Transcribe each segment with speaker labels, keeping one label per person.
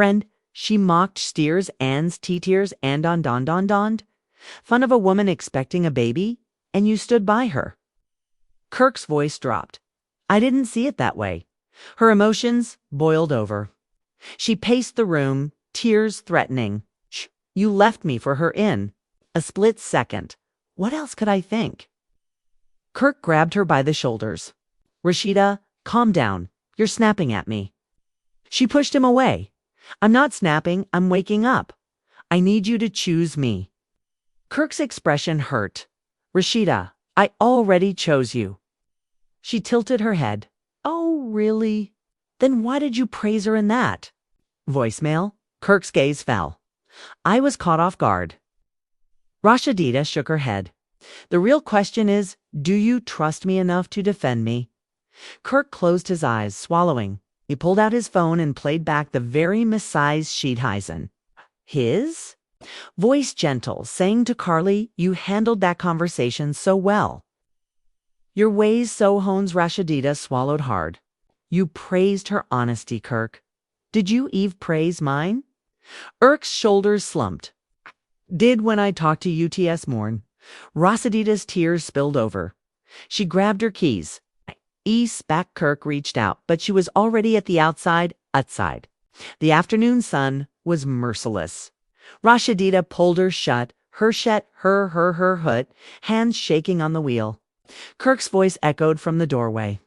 Speaker 1: Friend, she mocked steers, ands, tears, and on. Fun of a woman expecting a baby, and you stood by her. Kirk's voice dropped. I didn't see it that way. Her emotions boiled over. She paced the room, tears threatening. Shh, you left me for her in. A split second. What else could I think? Kirk grabbed her by the shoulders. Rasheeda, calm down. You're snapping at me. She pushed him away. I'm not snapping, I'm waking up. I need you to choose me. Kirk's expression hurt. Rasheeda, I already chose you. She tilted her head. Oh, really? Then why did you praise her in that? Voicemail? Kirk's gaze fell. I was caught off guard. Rasheeda shook her head. The real question is, do you trust me enough to defend me? Kirk closed his eyes, swallowing. He pulled out his phone and played back the very Messiah's Sheetheisen. His? Voice gentle, saying to Karlie, you handled that conversation so well. Your ways so hones. Rasheeda swallowed hard. You praised her honesty, Kirk. Did you eve praise mine? Kirk's shoulders slumped. Did when I talked to UTS morn. Rasheeda's tears spilled over. She grabbed her keys. Back. Kirk reached out, but she was already at the outside. The afternoon sun was merciless. Rasheeda pulled her shut, her hood, hands shaking on the wheel. Kirk's voice echoed from the doorway.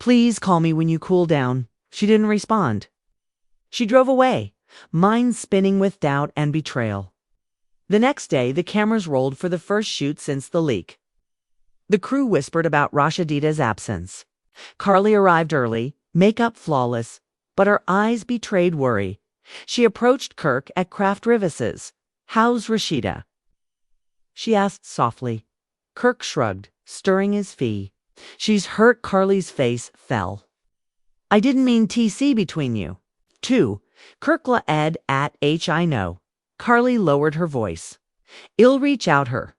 Speaker 1: Please call me when you cool down. She didn't respond. She drove away, mind spinning with doubt and betrayal. The next day, the cameras rolled for the first shoot since the leak. The crew whispered about Rasheeda's absence. Karlie arrived early, makeup flawless, but her eyes betrayed worry. She approached Kirk at Craft Rivas's. How's Rasheeda? She asked softly. Kirk shrugged, stirring his fee. She's hurt. Karlie's face fell. I didn't mean TC between you. 2. Kirk la ed at H I know. Karlie lowered her voice. I'll reach out her.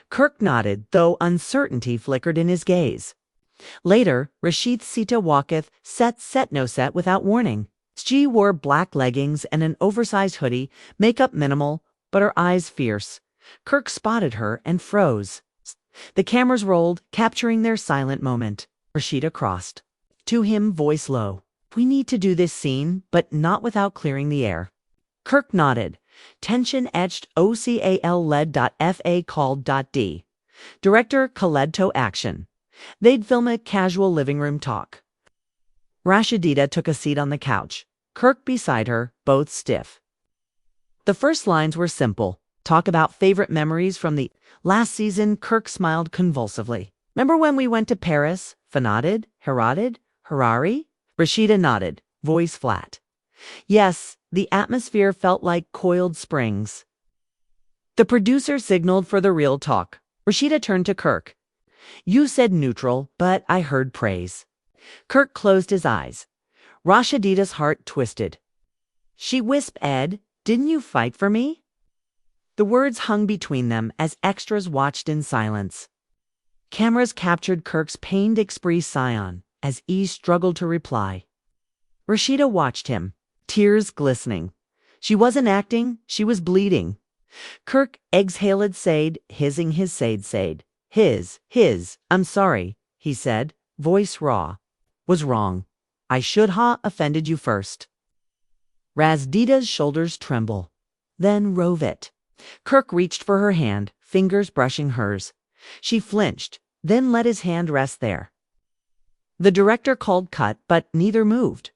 Speaker 1: Kirk nodded, though uncertainty flickered in his gaze. Later, Rasheeda walketh set no set without warning. She wore black leggings and an oversized hoodie, makeup minimal, but her eyes fierce. Kirk spotted her and froze. The cameras rolled, capturing their silent moment. Rasheeda crossed. To him, voice low. We need to do this scene, but not without clearing the air. Kirk nodded. Tension etched. OCAL led.fa called.d. Director Kaledto action. They'd film a casual living room talk. Rasheeda took a seat on the couch. Kirk beside her, both stiff. The first lines were simple. Talk about favorite memories from the last season. Kirk smiled convulsively. Remember when we went to Paris? Fanadid? Herodid? Harari? Rasheeda nodded, voice flat. Yes, the atmosphere felt like coiled springs. The producer signaled for the real talk. Rasheeda turned to Kirk. You said neutral, but I heard praise. Kirk closed his eyes. Rasheeda's heart twisted. She whisped, Ed, didn't you fight for me? The words hung between them as extras watched in silence. Cameras captured Kirk's pained expression as E struggled to reply. Rasheeda watched him, tears glistening. She wasn't acting, she was bleeding. Kirk exhaled Sade, hissing his Sade. His, I'm sorry, he said, voice raw. Was wrong. I should ha offended you first. Rasheeda's shoulders tremble. Then rove it. Kirk reached for her hand, fingers brushing hers. She flinched, then let his hand rest there. The director called cut, but neither moved.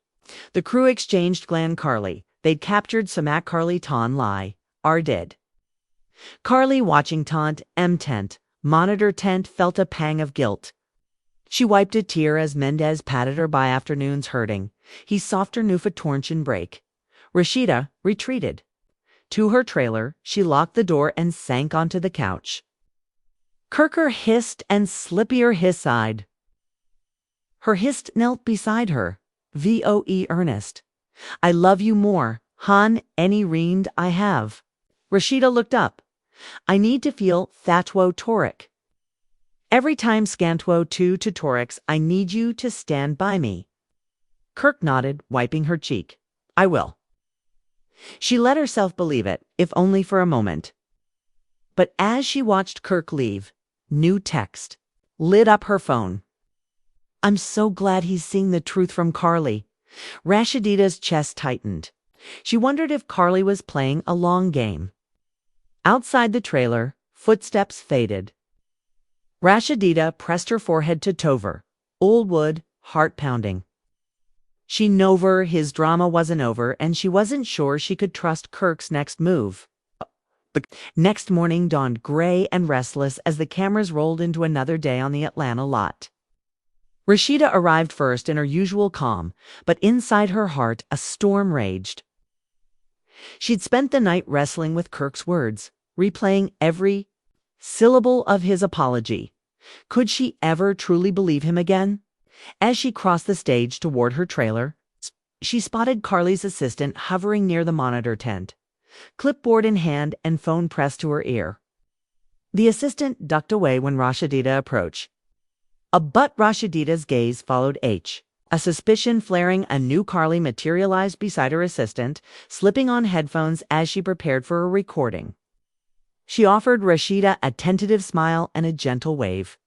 Speaker 1: The crew exchanged Glenn Karlie. They'd captured Samak Karlie Ton lie. Are dead. Karlie watching Tant, tent, monitor tent felt a pang of guilt. She wiped a tear as Mendez patted her by afternoon's hurting. He softer Nufa tornchen break. Rasheeda retreated. To her trailer, she locked the door and sank onto the couch. Kirker hissed and Slippier hissed. Her hissed knelt beside her. VOE earnest. I love you more, Han, any reend I have. Rasheeda looked up. I need to feel Thatwo Toric. Every time Scantwo 2 to Torix, I need you to stand by me. Kirk nodded, wiping her cheek. I will. She let herself believe it, if only for a moment. But as she watched Kirk leave, new text lit up her phone. "I'm so glad he's seeing the truth from Karlie." Rasheeda's chest tightened. She wondered if Karlie was playing a long game. Outside the trailer, footsteps faded. Rasheeda pressed her forehead to Tover, old wood, heart pounding. She knew his drama wasn't over, and she wasn't sure she could trust Kirk's next move. The next morning dawned gray and restless as the cameras rolled into another day on the Atlanta lot. Rasheeda arrived first in her usual calm, but inside her heart a storm raged. She'd spent the night wrestling with Kirk's words, replaying every syllable of his apology. Could she ever truly believe him again? As she crossed the stage toward her trailer, she spotted Karlie's assistant hovering near the monitor tent, clipboard in hand and phone pressed to her ear. The assistant ducked away when Rasheeda approached. But Rasheeda's gaze followed H. A suspicion flaring, a new Karlie materialized beside her assistant, slipping on headphones as she prepared for a recording. She offered Rasheeda a tentative smile and a gentle wave.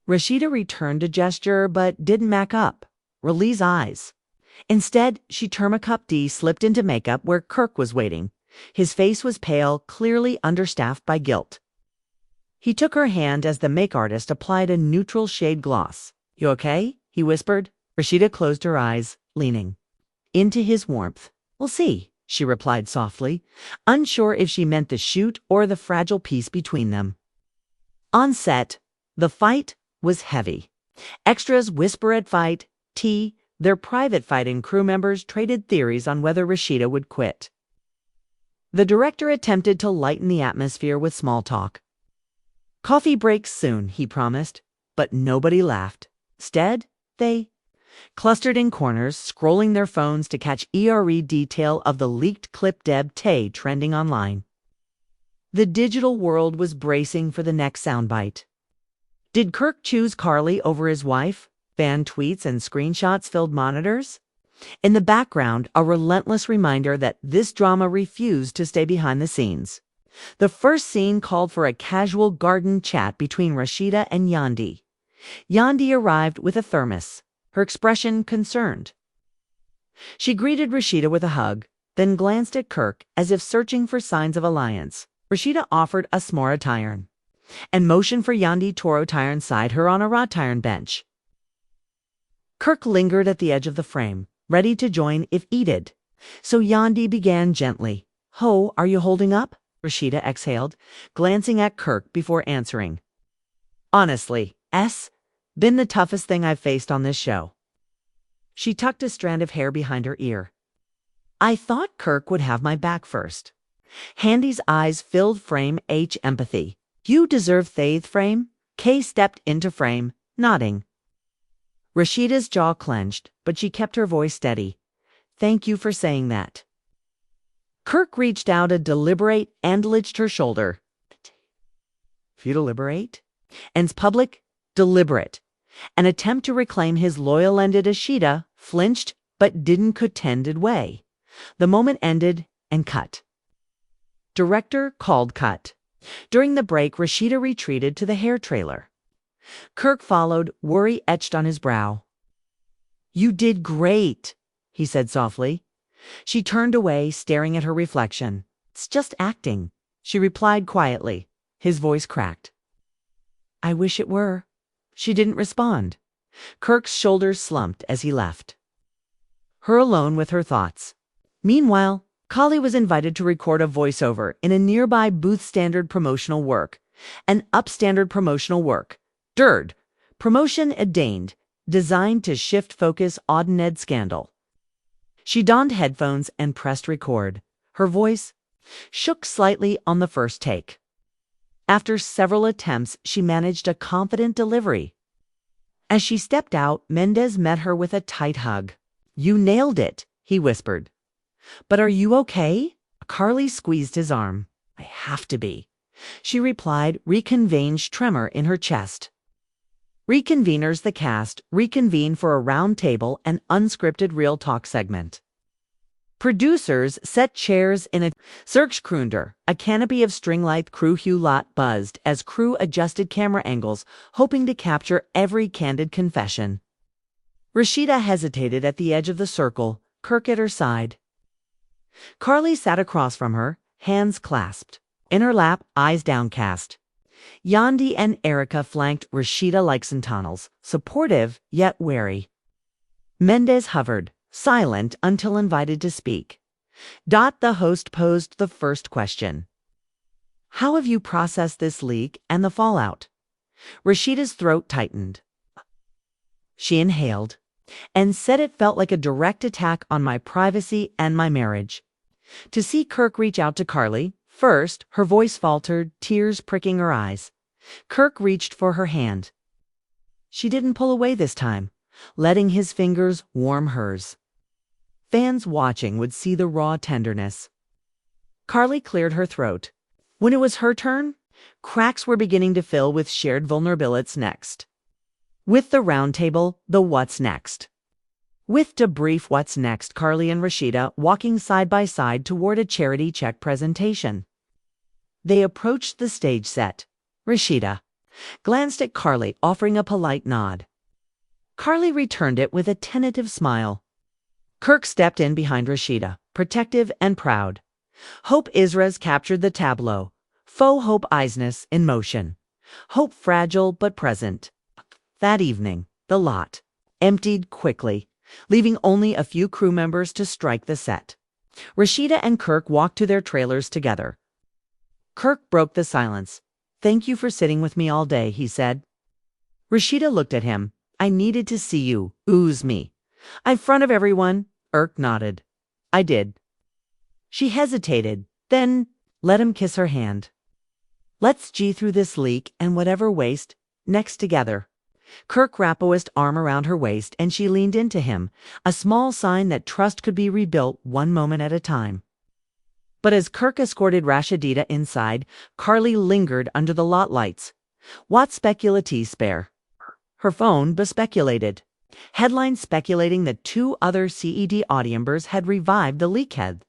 Speaker 1: Rasheeda returned a gesture but didn't back up, release eyes. Instead, she turned a cup D slipped into makeup where Kirk was waiting. His face was pale, clearly understaffed by guilt. He took her hand as the make artist applied a neutral shade gloss. "You okay?" he whispered. Rasheeda closed her eyes, leaning into his warmth. "We'll see," she replied softly, unsure if she meant the shoot or the fragile peace between them. On set, the fight was heavy. Extras whisper at fight, tea, their private fight, and crew members traded theories on whether Rasheeda would quit. The director attempted to lighten the atmosphere with small talk. "Coffee breaks soon," he promised, but nobody laughed. Instead, they clustered in corners, scrolling their phones to catch ERE detail of the leaked clip Deb Tay trending online. The digital world was bracing for the next soundbite. Did Kirk choose Karlie over his wife? Fan tweets and screenshots filled monitors. In the background, a relentless reminder that this drama refused to stay behind the scenes. The first scene called for a casual garden chat between Rasheeda and Yandi. Yandi arrived with a thermos, her expression concerned. She greeted Rasheeda with a hug, then glanced at Kirk as if searching for signs of alliance. Rasheeda offered a s'more iron and motioned for Yandi to iron side her on a wrought iron bench. Kirk lingered at the edge of the frame, ready to join if needed. So Yandi began gently. "Ho, are you holding up?" Rasheeda exhaled, glancing at Kirk before answering. "Honestly, been the toughest thing I've faced on this show." She tucked a strand of hair behind her ear. "I thought Kirk would have my back first." Handy's eyes filled frame H empathy. "You deserve Thaith frame." Kay stepped into frame, nodding. Rasheeda's jaw clenched, but she kept her voice steady. "Thank you for saying that." Kirk reached out a deliberate and liched her shoulder. "If you deliberate?" And public, deliberate. An attempt to reclaim his loyal-ended Rasheeda flinched but didn't contended way. The moment ended and cut. Director called cut. During the break, Rasheeda retreated to the hair trailer. Kirk followed, worry etched on his brow. "You did great," he said softly. She turned away, staring at her reflection. "It's just acting," she replied quietly. His voice cracked. "I wish it were." She didn't respond. Kirk's shoulders slumped as he left her alone with her thoughts. Meanwhile, Karlie was invited to record a voiceover in a nearby booth. Standard promotional work. An upstandard promotional work. DRAGS. Promotion ordained. Designed to shift focus on Ned scandal. She donned headphones and pressed record. Her voice shook slightly on the first take. After several attempts, she managed a confident delivery. As she stepped out, Mendez met her with a tight hug. "You nailed it," he whispered. "But are you okay?" Karlie squeezed his arm. "I have to be," she replied, reconvened tremor in her chest. Reconveners, the cast, reconvened for a round table and unscripted real talk segment. Producers set chairs in a Zergskrunder. A canopy of string-light crew hue lot buzzed as crew adjusted camera angles, hoping to capture every candid confession. Rasheeda hesitated at the edge of the circle, Kirk at her side. Karlie sat across from her, hands clasped. In her lap, eyes downcast. Yandi and Erica flanked Rasheeda like sentinels, supportive yet wary. Mendez hovered, silent until invited to speak. The host posed the first question. How have you processed this leak and the fallout? Rasheeda's throat tightened. She inhaled and said it felt like a direct attack on my privacy and my marriage. To see Kirk reach out to Karlie, first, her voice faltered, tears pricking her eyes. Kirk reached for her hand. She didn't pull away this time, letting his fingers warm hers. Fans watching would see the raw tenderness. Karlie cleared her throat. When it was her turn, cracks were beginning to fill with shared vulnerabilities next. With the round table, the what's next. With debrief what's next, Karlie and Rasheeda walking side by side toward a charity check presentation. They approached the stage set. Rasheeda glanced at Karlie, offering a polite nod. Karlie returned it with a tentative smile. Kirk stepped in behind Rasheeda, protective and proud. Hope Isra's captured the tableau. Faux hope Isness in motion. Hope fragile but present. That evening, the lot emptied quickly, leaving only a few crew members to strike the set. Rasheeda and Kirk walked to their trailers together. Kirk broke the silence. Thank you for sitting with me all day, he said. Rasheeda looked at him. I needed to see you, ooze me. In front of everyone, Kirk nodded. I did. She hesitated, then let him kiss her hand. Let's G through this leak and whatever waste, next together. Kirk wrapped his arm around her waist and she leaned into him, a small sign that trust could be rebuilt one moment at a time. But as Kirk escorted Rasheeda inside, Karlie lingered under the lot lights. What speculati spare? Her phone bespeculated. Headlines speculating that 2 other CED audiembers had revived the leakhead.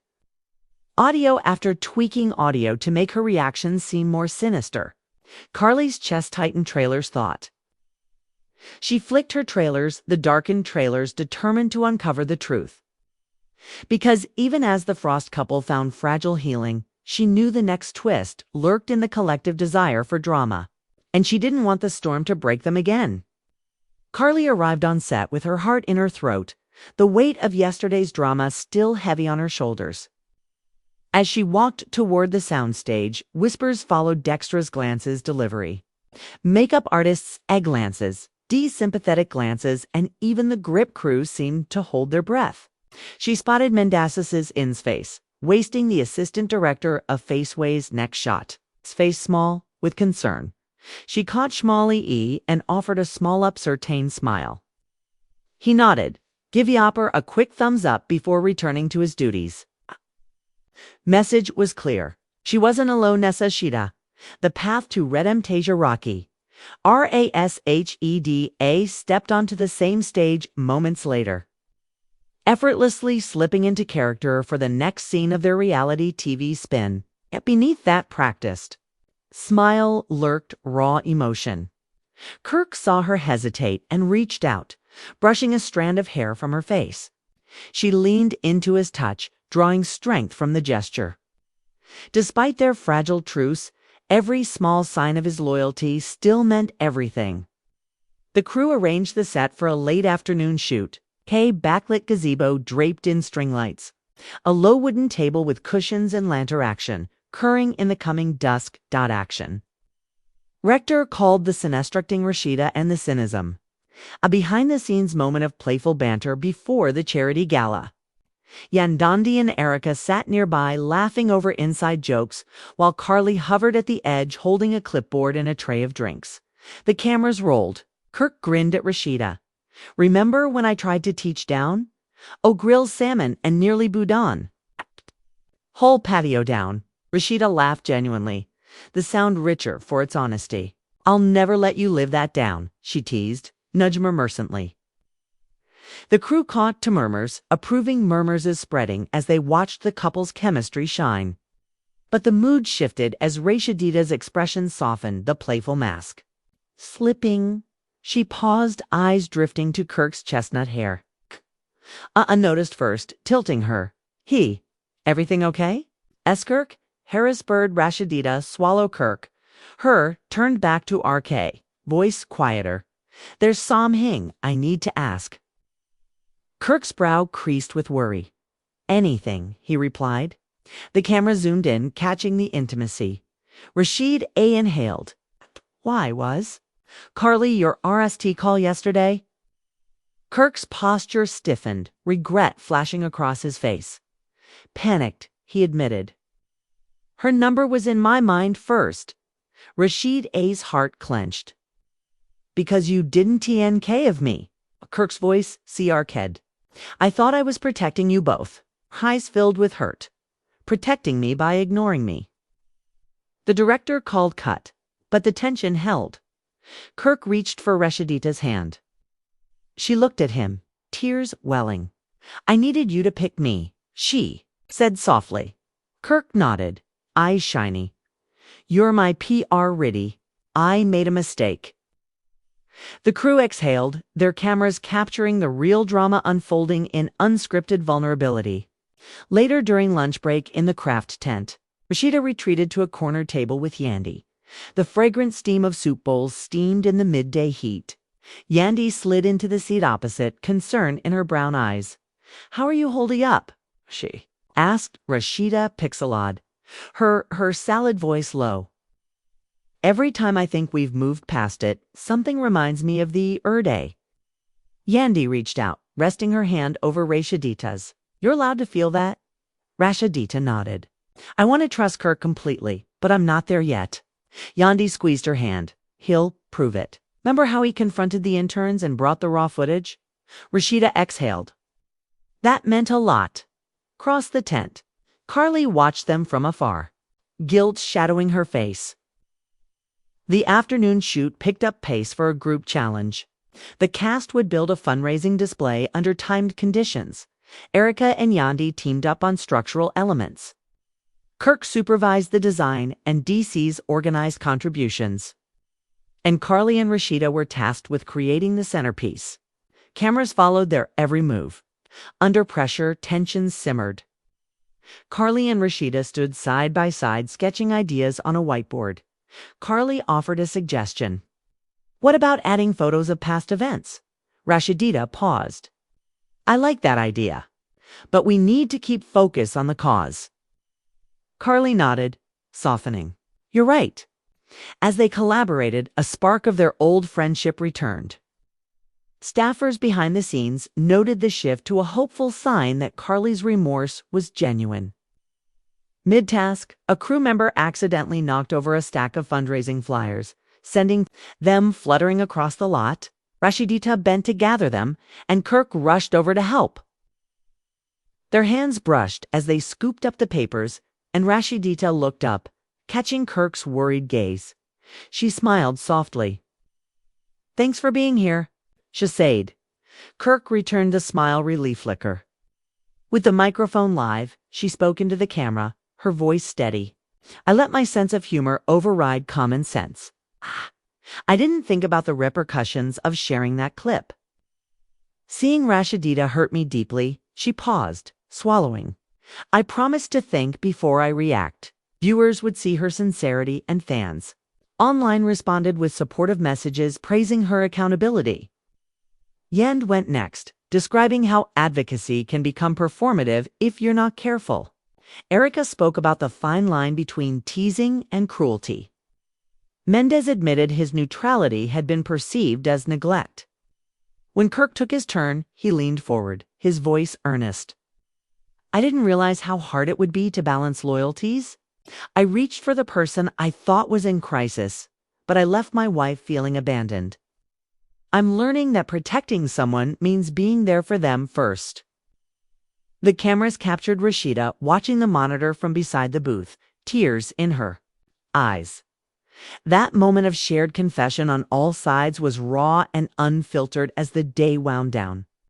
Speaker 1: Audio after tweaking audio to make her reactions seem more sinister. Karlie's chest tightened trailers thought. She flicked her trailers, the darkened trailers, determined to uncover the truth. Because even as the Frost couple found fragile healing, she knew the next twist lurked in the collective desire for drama. And she didn't want the storm to break them again. Karlie arrived on set with her heart in her throat, the weight of yesterday's drama still heavy on her shoulders. As she walked toward the soundstage, whispers followed Dextra's glances delivery. Makeup artists' egg glances, sympathetic glances, and even the grip crew seemed to hold their breath. She spotted Mendez's in's face, wasting the assistant director of Faceway's next shot. His face small, with concern. She caught Schmally E and offered a small upcertain smile. He nodded, giving Yopper a quick thumbs up before returning to his duties. Message was clear. She wasn't alone, Rasheeda. The path to Redemptasia rocky. Rasheda stepped onto the same stage moments later, effortlessly slipping into character for the next scene of their reality TV spin. Yet beneath that practiced smile lurked raw emotion. Kirk saw her hesitate and reached out, brushing a strand of hair from her face. She leaned into his touch, drawing strength from the gesture. Despite their fragile truce, every small sign of his loyalty still meant everything. The crew arranged the set for a late afternoon shoot. Backlit gazebo draped in string lights. A low wooden table with cushions and lantern action, curring in the coming dusk. Action. Rector called the Sinestructing Rasheeda and the Cynism. A behind-the-scenes moment of playful banter before the charity gala. Yandandi and Erica sat nearby laughing over inside jokes while Karlie hovered at the edge holding a clipboard and a tray of drinks. The cameras rolled. Kirk grinned at Rasheeda. Remember when I tried to teach down? Oh, grilled salmon and nearly boudin. Whole patio down. Rasheeda laughed genuinely, the sound richer for its honesty. I'll never let you live that down, she teased, nudged mercilessly. The crew caught to murmurs, approving murmurs is spreading as they watched the couple's chemistry shine. But the mood shifted as Rasheeda's expression softened, the playful mask slipping. She paused, eyes drifting to Kirk's chestnut hair. Unnoticed first, tilting her. He. Everything okay? Kirk? Harrisburg Rasheeda, swallow Kirk. Her, turned back to RK, voice quieter. There's something I need to ask. Kirk's brow creased with worry. Anything, he replied. The camera zoomed in, catching the intimacy. Rasheed inhaled. Why was? Karlie, your RST call yesterday? Kirk's posture stiffened, regret flashing across his face. Panicked, he admitted. Her number was in my mind first. Rasheed's heart clenched. Because you didn't TNK of me. Kirk's voice CRK'd. I thought I was protecting you both. Eyes filled with hurt. Protecting me by ignoring me. The director called cut, but the tension held. Kirk reached for Rasheeda's hand. She looked at him, tears welling. I needed you to pick me, she said softly. Kirk nodded, eyes shiny. You're my PR Riddy. I made a mistake. The crew exhaled, their cameras capturing the real drama unfolding in unscripted vulnerability. Later during lunch break in the craft tent, Rasheeda retreated to a corner table with Yandy. The fragrant steam of soup bowls steamed in the midday heat. Yandy slid into the seat opposite, concern in her brown eyes. How are you holding up? She asked Rasheeda Pixelad, her salad voice low. Every time I think we've moved past it, something reminds me of the day. Yandy reached out, resting her hand over Rasheeda's. You're allowed to feel that? Rasheeda nodded. I want to trust Kirk completely, but I'm not there yet. Yandy squeezed her hand. He'll prove it. Remember how he confronted the interns and brought the raw footage? Rasheeda exhaled. That meant a lot. Cross the tent. Karlie watched them from afar, guilt shadowing her face. The afternoon shoot picked up pace for a group challenge. The cast would build a fundraising display under timed conditions. Erica and Yandy teamed up on structural elements. Kirk supervised the design and DC's organized contributions. And Karlie and Rasheeda were tasked with creating the centerpiece. Cameras followed their every move. Under pressure, tensions simmered. Karlie and Rasheeda stood side by side sketching ideas on a whiteboard. Karlie offered a suggestion. What about adding photos of past events? Rasheeda paused. I like that idea. But we need to keep focus on the cause. Karlie nodded, softening. You're right. As they collaborated, a spark of their old friendship returned. Staffers behind the scenes noted the shift to a hopeful sign that Karlie's remorse was genuine. Mid-task, a crew member accidentally knocked over a stack of fundraising flyers, sending them fluttering across the lot. Rasheeda bent to gather them, and Kirk rushed over to help. Their hands brushed as they scooped up the papers, and Rasheeda looked up, catching Kirk's worried gaze. She smiled softly. Thanks for being here, she said. Kirk returned the smile relief flicker. With the microphone live, she spoke into the camera, her voice steady. I let my sense of humor override common sense. I didn't think about the repercussions of sharing that clip. Seeing Rasheeda hurt me deeply, she paused, swallowing. I promised to think before I react. Viewers would see her sincerity and fans. Online responded with supportive messages praising her accountability. Yend went next, describing how advocacy can become performative if you're not careful. Erica spoke about the fine line between teasing and cruelty. Mendez admitted his neutrality had been perceived as neglect. When Kirk took his turn, he leaned forward, his voice earnest. I didn't realize how hard it would be to balance loyalties. I reached for the person I thought was in crisis, but I left my wife feeling abandoned. I'm learning that protecting someone means being there for them first. The cameras captured Rasheeda watching the monitor from beside the booth, tears in her eyes. That moment of shared confession on all sides was raw and unfiltered as the day wound down.